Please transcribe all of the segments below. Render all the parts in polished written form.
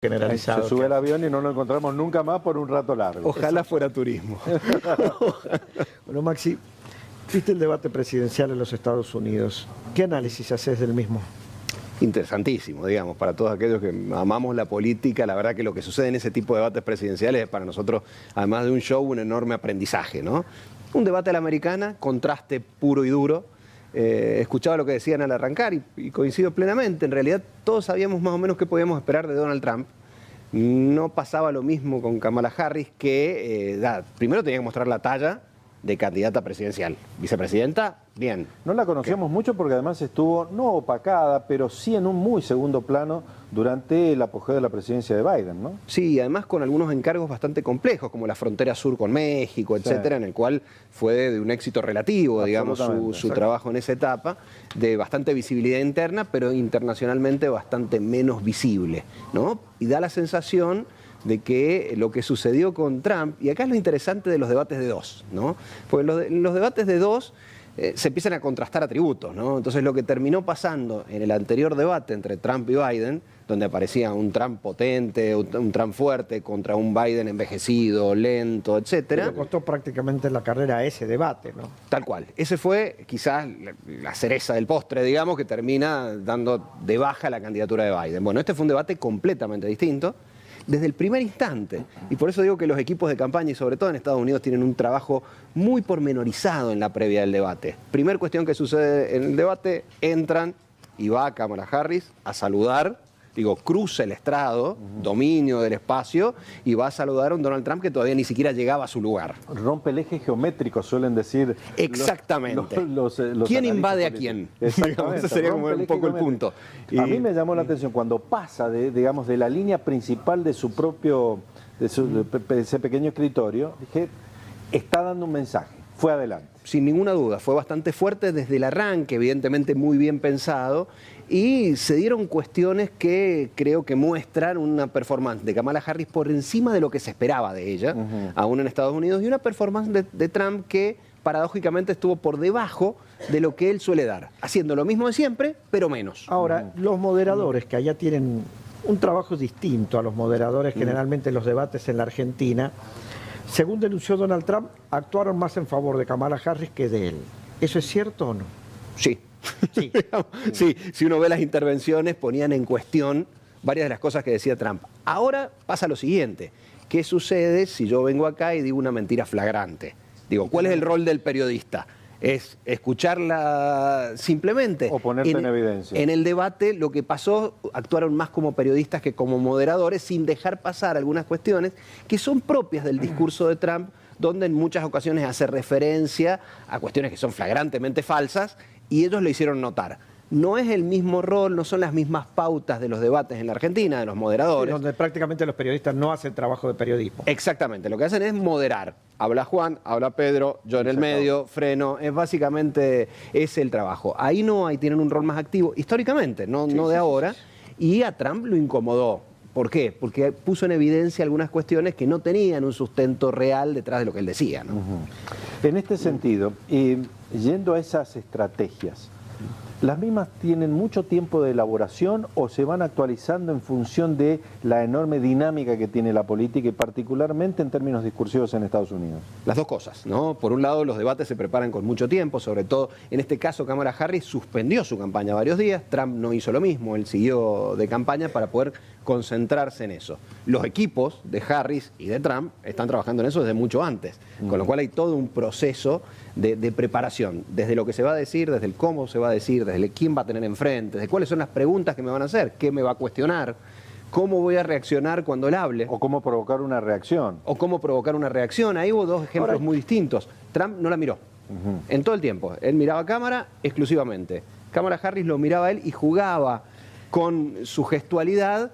generalizado. Se sube el avión y no lo encontramos nunca más por un rato largo. Ojalá fuera turismo. Bueno, Maxi, viste el debate presidencial en los Estados Unidos. ¿Qué análisis haces del mismo? Interesantísimo, digamos, para todos aquellos que amamos la política. La verdad que lo que sucede en ese tipo de debates presidenciales es para nosotros, además de un show, un enorme aprendizaje, ¿no? Un debate a la americana, contraste puro y duro. Escuchaba lo que decían al arrancar y coincido plenamente. En realidad todos sabíamos más o menos qué podíamos esperar de Donald Trump. No pasaba lo mismo con Kamala Harris, que primero tenía que mostrar la talla de candidata presidencial. Vicepresidenta, bien. No la conocíamos mucho porque además estuvo, no opacada, pero sí en un muy segundo plano durante el apogeo de la presidencia de Biden, ¿no? Sí, además con algunos encargos bastante complejos, como la frontera sur con México, etcétera, en el cual fue de un éxito relativo, digamos, su trabajo en esa etapa, de bastante visibilidad interna, pero internacionalmente bastante menos visible, ¿no? Y da la sensación de que lo que sucedió con Trump, y acá es lo interesante de los debates de dos, ¿no? Porque los debates de dos se empiezan a contrastar atributos, ¿no? Entonces lo que terminó pasando en el anterior debate entre Trump y Biden, donde aparecía un Trump potente, un Trump fuerte contra un Biden envejecido, lento, etcétera. Le costó prácticamente la carrera a ese debate, ¿no? Tal cual. Ese fue quizás la cereza del postre, digamos, que termina dando de baja la candidatura de Biden. Bueno, este fue un debate completamente distinto desde el primer instante. Y por eso digo que los equipos de campaña, y sobre todo en Estados Unidos, tienen un trabajo muy pormenorizado en la previa del debate. Primer cuestión que sucede en el debate, entran y va Kamala Harris a saludar, cruza el estrado, dominio del espacio, y va a saludar a un Donald Trump que todavía ni siquiera llegaba a su lugar. Rompe el eje geométrico, suelen decir. Exactamente. Los ¿Quién invade a quién? Ese sería como un poco el punto. A mí me llamó la atención cuando pasa de la línea principal de su propio, de ese pequeño escritorio, dije, está dando un mensaje, fue adelante. Sin ninguna duda, fue bastante fuerte desde el arranque, evidentemente muy bien pensado, y se dieron cuestiones que creo que muestran una performance de Kamala Harris por encima de lo que se esperaba de ella, aún en Estados Unidos, y una performance de Trump que paradójicamente estuvo por debajo de lo que él suele dar, haciendo lo mismo de siempre, pero menos. Ahora, los moderadores que allá tienen un trabajo distinto a los moderadores generalmente en los debates en la Argentina, según denunció Donald Trump, actuaron más en favor de Kamala Harris que de él. ¿Eso es cierto o no? Sí. Sí. Sí, si uno ve las intervenciones, ponían en cuestión varias de las cosas que decía Trump. Ahora pasa lo siguiente. ¿Qué sucede si yo vengo acá y digo una mentira flagrante? ¿Cuál es el rol del periodista? ¿Es escucharla simplemente? O ponerte en evidencia. En el debate lo que pasó, actuaron más como periodistas que como moderadores, sin dejar pasar algunas cuestiones que son propias del discurso de Trump, donde en muchas ocasiones hace referencia a cuestiones que son flagrantemente falsas, y ellos lo hicieron notar. No es el mismo rol, no son las mismas pautas de los debates en la Argentina, de los moderadores. Sí, donde prácticamente los periodistas no hacen trabajo de periodismo. Exactamente, lo que hacen es moderar. Habla Juan, habla Pedro, yo en el medio, freno, es básicamente ese el trabajo. Ahí tienen un rol más activo, históricamente, no de ahora, y a Trump lo incomodó. ¿Por qué? Porque puso en evidencia algunas cuestiones que no tenían un sustento real detrás de lo que él decía, ¿no? En este sentido, yendo a esas estrategias, ¿las mismas tienen mucho tiempo de elaboración o se van actualizando en función de la enorme dinámica que tiene la política y particularmente en términos discursivos en Estados Unidos? Las dos cosas, ¿no? Por un lado, los debates se preparan con mucho tiempo, sobre todo en este caso Kamala Harris suspendió su campaña varios días, Trump no hizo lo mismo, él siguió de campaña para poder concentrarse en eso. Los equipos de Harris y de Trump están trabajando en eso desde mucho antes, con lo cual hay todo un proceso de preparación, desde lo que se va a decir, desde el cómo se va a decir, desde el quién va a tener enfrente, desde cuáles son las preguntas que me van a hacer, qué me va a cuestionar, cómo voy a reaccionar cuando él hable. O cómo provocar una reacción. O cómo provocar una reacción. Ahí hubo dos ejemplos muy distintos. Trump no la miró en todo el tiempo. Él miraba a cámara exclusivamente. Kamala Harris lo miraba a él y jugaba con su gestualidad,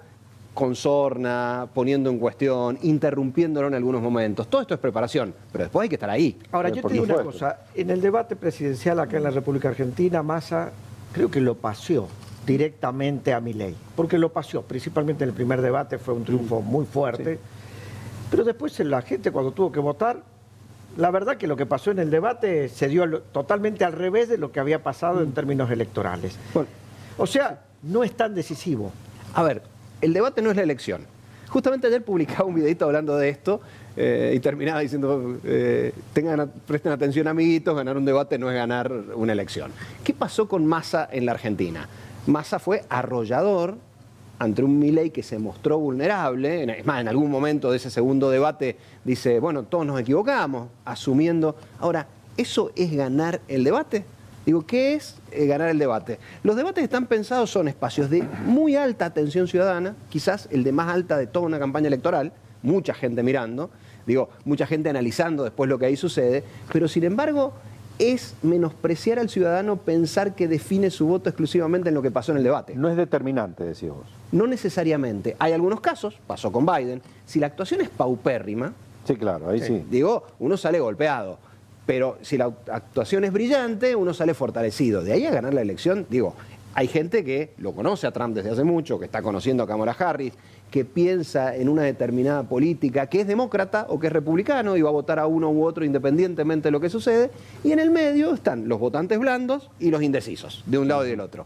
con sorna, poniendo en cuestión, interrumpiéndolo en algunos momentos. Todo esto es preparación, pero después hay que estar ahí. Ahora, yo te digo una cosa. En el debate presidencial acá en la República Argentina, Massa creo que lo paseó directamente a Milei, porque lo paseó, principalmente en el primer debate fue un triunfo muy fuerte, pero después la gente cuando tuvo que votar, la verdad que lo que pasó en el debate se dio totalmente al revés de lo que había pasado en términos electorales. Bueno, o sea, no es tan decisivo. A ver, el debate no es la elección. Justamente ayer publicaba un videito hablando de esto y terminaba diciendo, presten atención amiguitos, ganar un debate no es ganar una elección. ¿Qué pasó con Massa en la Argentina? Massa fue arrollador ante un Milei que se mostró vulnerable. Es más, en algún momento de ese segundo debate dice, bueno, todos nos equivocamos, asumiendo. Ahora, ¿eso es ganar el debate? Digo, ¿qué es ganar el debate? Los debates que están pensados son espacios de muy alta atención ciudadana, quizás el de más alta de toda una campaña electoral, mucha gente mirando, digo, mucha gente analizando después lo que ahí sucede, pero sin embargo es menospreciar al ciudadano pensar que define su voto exclusivamente en lo que pasó en el debate. No es determinante, decís vos. No necesariamente. Hay algunos casos, pasó con Biden, si la actuación es paupérrima, sí, claro, ahí sí. Digo, uno sale golpeado. Pero si la actuación es brillante, uno sale fortalecido. De ahí a ganar la elección, digo, hay gente que lo conoce a Trump desde hace mucho, que está conociendo a Kamala Harris, que piensa en una determinada política, que es demócrata o que es republicano y va a votar a uno u otro independientemente de lo que sucede. Y en el medio están los votantes blandos y los indecisos, de un lado y del otro.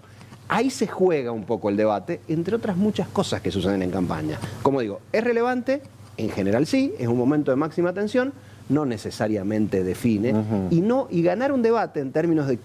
Ahí se juega un poco el debate, entre otras muchas cosas que suceden en campaña. Como digo, ¿es relevante? En general sí, es un momento de máxima tensión, no necesariamente define, y ganar un debate en términos de...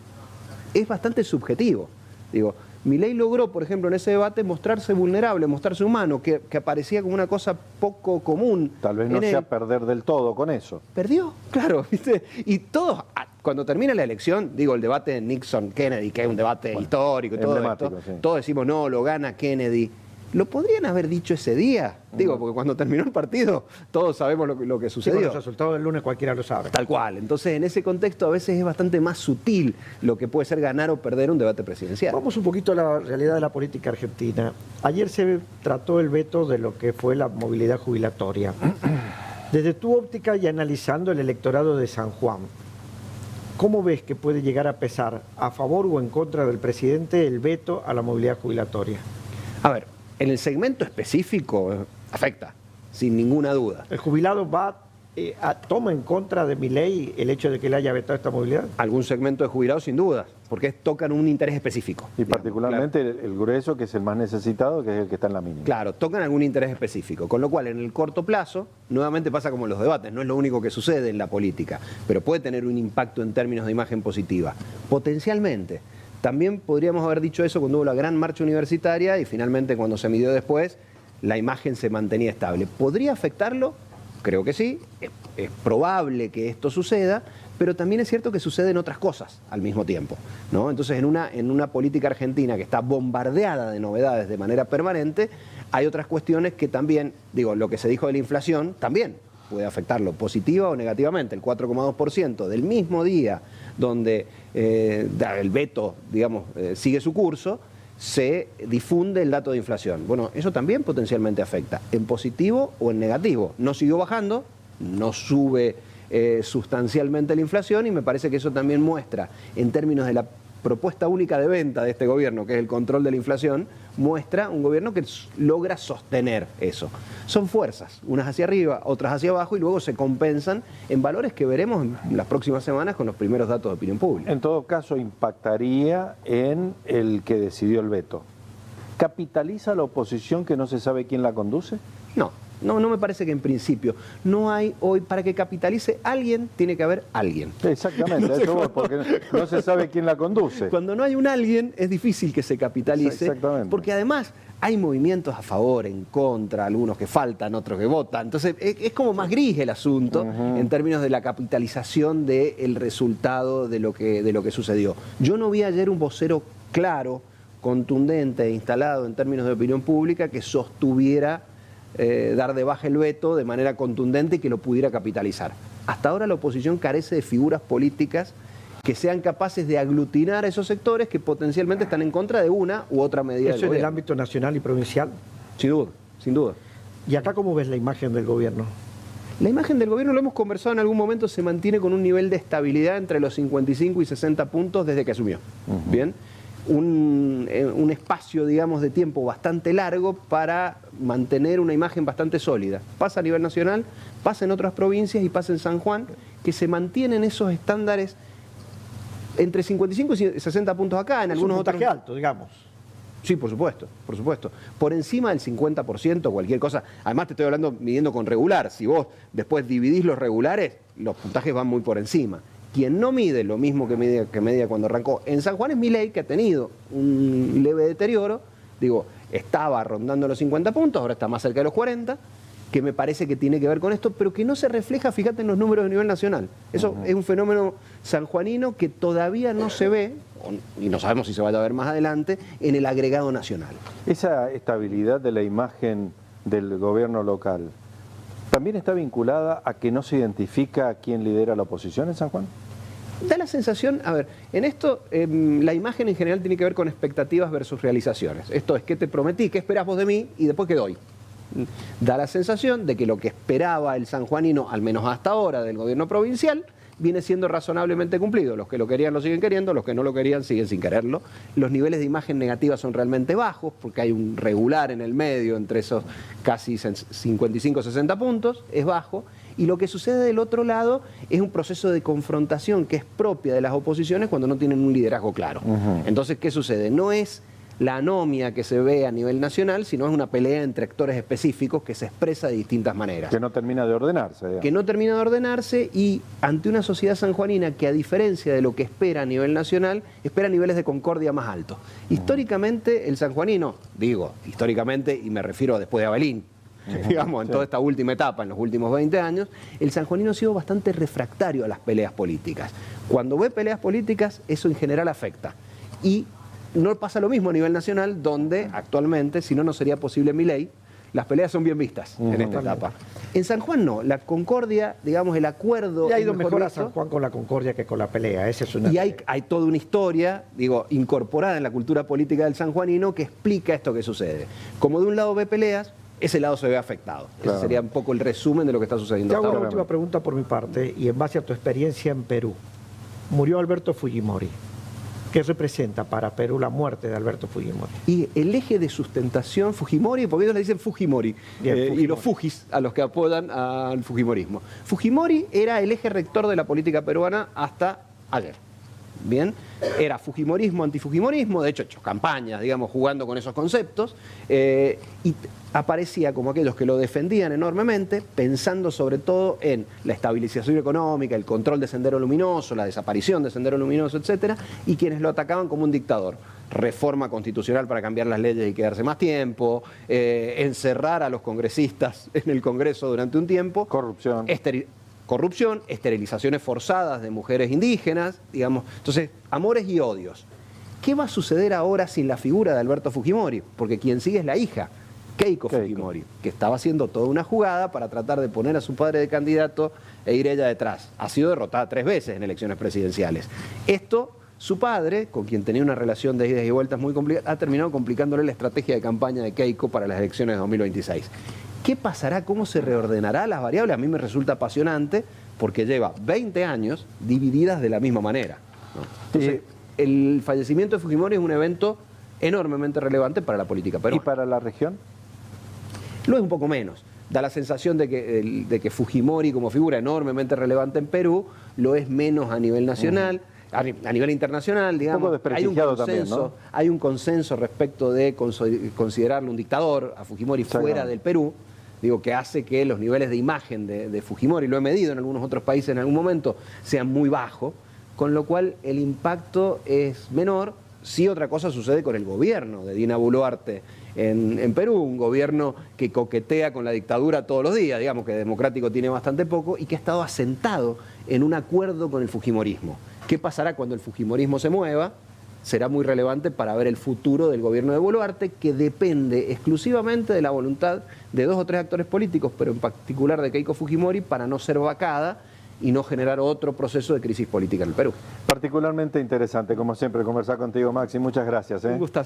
es bastante subjetivo. Digo, Milei logró, por ejemplo, en ese debate mostrarse vulnerable, mostrarse humano, que aparecía como una cosa poco común. Tal vez no sea perder del todo con eso. Perdió, claro, ¿viste? Y todos, cuando termina la elección, digo, el debate de Nixon-Kennedy, que es un debate histórico y todo esto, sí. Todos decimos, no, lo gana Kennedy. Lo podrían haber dicho ese día, digo, porque cuando terminó el partido todos sabemos lo que sucedió. Sí, los resultados del lunes cualquiera lo sabe. Tal cual. Entonces, en ese contexto a veces es bastante más sutil lo que puede ser ganar o perder un debate presidencial. Vamos un poquito a la realidad de la política argentina. Ayer se trató el veto de lo que fue la movilidad jubilatoria. Desde tu óptica y analizando el electorado de San Juan, ¿cómo ves que puede llegar a pesar a favor o en contra del presidente el veto a la movilidad jubilatoria? A ver, en el segmento específico afecta, sin ninguna duda. ¿El jubilado toma en contra de Milei el hecho de que le haya vetado esta movilidad? Algún segmento de jubilados, sin duda, porque tocan un interés específico. Y particularmente claro, el grueso, que es el más necesitado, que es el que está en la mínima. Claro, tocan algún interés específico, con lo cual en el corto plazo, nuevamente pasa como en los debates, no es lo único que sucede en la política, pero puede tener un impacto en términos de imagen positiva. Potencialmente. También podríamos haber dicho eso cuando hubo la gran marcha universitaria y finalmente cuando se midió después, la imagen se mantenía estable. ¿Podría afectarlo? Creo que sí, es probable que esto suceda, pero también es cierto que suceden otras cosas al mismo tiempo, ¿no? Entonces, en una política argentina que está bombardeada de novedades de manera permanente, hay otras cuestiones que también, digo, lo que se dijo de la inflación, también puede afectarlo positiva o negativamente. El 4,2% del mismo día donde el veto, digamos, sigue su curso, se difunde el dato de inflación. Bueno, eso también potencialmente afecta, en positivo o en negativo. No siguió bajando, no sube sustancialmente la inflación y me parece que eso también muestra, en términos de la propuesta única de venta de este gobierno, que es el control de la inflación, muestra un gobierno que logra sostener eso. Son fuerzas, unas hacia arriba, otras hacia abajo, y luego se compensan en valores que veremos en las próximas semanas con los primeros datos de opinión pública. En todo caso, impactaría en el que decidió el veto. ¿Capitaliza la oposición que no se sabe quién la conduce? No me parece que en principio. No hay hoy, para que capitalice alguien, tiene que haber alguien. Exactamente, eso voy, porque no se sabe quién la conduce. Cuando no hay un alguien, es difícil que se capitalice. Exactamente. Porque además hay movimientos a favor, en contra, algunos que faltan, otros que votan. Entonces es como más gris el asunto en términos de la capitalización del resultado de lo que sucedió. Yo no vi ayer un vocero claro, contundente e instalado en términos de opinión pública que sostuviera dar de baja el veto de manera contundente y que lo pudiera capitalizar. Hasta ahora la oposición carece de figuras políticas que sean capaces de aglutinar a esos sectores que potencialmente están en contra de una u otra medida. ¿Eso en el ámbito nacional y provincial? Sin duda, sin duda. ¿Y acá cómo ves la imagen del gobierno? La imagen del gobierno, lo hemos conversado en algún momento, se mantiene con un nivel de estabilidad entre los 55 y 60 puntos desde que asumió. ¿Bien? Un espacio, digamos, de tiempo bastante largo para mantener una imagen bastante sólida. Pasa a nivel nacional, pasa en otras provincias y pasa en San Juan, que se mantienen esos estándares entre 55 y 60 puntos acá, en algunos otros... alto, digamos. Sí, por supuesto, por supuesto. Por encima del 50%, cualquier cosa. Además te estoy hablando midiendo con regular. Si vos después dividís los regulares, los puntajes van muy por encima. Quien no mide lo mismo que medía cuando arrancó en San Juan es Milei, que ha tenido un leve deterioro. Digo, estaba rondando los 50 puntos, ahora está más cerca de los 40, que me parece que tiene que ver con esto, pero que no se refleja, fíjate, en los números de nivel nacional. Eso es un fenómeno sanjuanino que todavía no se ve, y no sabemos si se va a ver más adelante, en el agregado nacional. Esa estabilidad de la imagen del gobierno local también está vinculada a que no se identifica a quién lidera la oposición en San Juan. Da la sensación, a ver, en esto la imagen en general tiene que ver con expectativas versus realizaciones. Esto es, ¿qué te prometí? ¿Qué esperás vos de mí? Y después, ¿qué doy? Da la sensación de que lo que esperaba el sanjuanino, al menos hasta ahora, del gobierno provincial, viene siendo razonablemente cumplido. Los que lo querían lo siguen queriendo, los que no lo querían siguen sin quererlo. Los niveles de imagen negativa son realmente bajos, porque hay un regular en el medio entre esos casi 55-60 puntos, es bajo. Y lo que sucede del otro lado es un proceso de confrontación que es propia de las oposiciones cuando no tienen un liderazgo claro. Entonces, ¿qué sucede? No es la anomia que se ve a nivel nacional, sino es una pelea entre actores específicos que se expresa de distintas maneras. Que no termina de ordenarse. Digamos. Que no termina de ordenarse, y ante una sociedad sanjuanina que, a diferencia de lo que espera a nivel nacional, espera niveles de concordia más altos. Históricamente el sanjuanino, digo históricamente y me refiero a después de Abelín, digamos, en toda esta última etapa, en los últimos 20 años, el sanjuanino ha sido bastante refractario a las peleas políticas. Cuando ve peleas políticas, eso en general afecta. Y no pasa lo mismo a nivel nacional, donde actualmente, si no, no sería posible Milei, las peleas son bien vistas en esta etapa. En San Juan no, la concordia, digamos, el acuerdo... Y ha ido mejor a San Juan con la concordia que con la pelea, esa es una... Y hay toda una historia, digo, incorporada en la cultura política del sanjuanino que explica esto que sucede. Como de un lado ve peleas, ese lado se ve afectado. Claro. Ese sería un poco el resumen de lo que está sucediendo. Te hago una última pregunta por mi parte, y en base a tu experiencia en Perú. Murió Alberto Fujimori. ¿Qué representa para Perú la muerte de Alberto Fujimori? Y el eje de sustentación, Fujimori, porque ellos le dicen Fujimori, Fujimori. Y los Fujis a los que apodan al Fujimorismo. Fujimori era el eje rector de la política peruana hasta ayer. Bien, era fujimorismo, antifujimorismo, de hecho hecho campañas, digamos, jugando con esos conceptos, y aparecía como aquellos que lo defendían enormemente, pensando sobre todo en la estabilización económica, el control de Sendero Luminoso, la desaparición de Sendero Luminoso, etcétera, y quienes lo atacaban como un dictador. Reforma constitucional para cambiar las leyes y quedarse más tiempo, encerrar a los congresistas en el Congreso durante un tiempo, corrupción, esterilizaciones forzadas de mujeres indígenas, digamos. Entonces, amores y odios. ¿Qué va a suceder ahora sin la figura de Alberto Fujimori? Porque quien sigue es la hija, Keiko Fujimori, que estaba haciendo toda una jugada para tratar de poner a su padre de candidato e ir ella detrás. Ha sido derrotada 3 veces en elecciones presidenciales. Esto, su padre, con quien tenía una relación de idas y vueltas muy complicada, ha terminado complicándole la estrategia de campaña de Keiko para las elecciones de 2026. ¿Qué pasará? ¿Cómo se reordenará las variables? A mí me resulta apasionante porque lleva 20 años divididas de la misma manera, ¿no? Entonces, el fallecimiento de Fujimori es un evento enormemente relevante para la política peruana. ¿Y para la región? Lo es un poco menos. Da la sensación de que Fujimori, como figura enormemente relevante en Perú, lo es menos a nivel nacional. A nivel internacional, digamos, un poco desprestigiado también, ¿no? Hay un consenso respecto de considerarlo un dictador a Fujimori fuera del Perú. Digo, que hace que los niveles de imagen de Fujimori, lo he medido en algunos otros países en algún momento, sean muy bajos, con lo cual el impacto es menor. Sí, otra cosa sucede con el gobierno de Dina Boluarte en Perú, un gobierno que coquetea con la dictadura todos los días, digamos que democrático tiene bastante poco, y que ha estado asentado en un acuerdo con el fujimorismo. ¿Qué pasará cuando el fujimorismo se mueva? Será muy relevante para ver el futuro del gobierno de Boluarte, que depende exclusivamente de la voluntad de 2 o 3 actores políticos, pero en particular de Keiko Fujimori, para no ser vacada y no generar otro proceso de crisis política en el Perú. Particularmente interesante, como siempre, conversar contigo, Maxi. Muchas gracias. Un gustazo.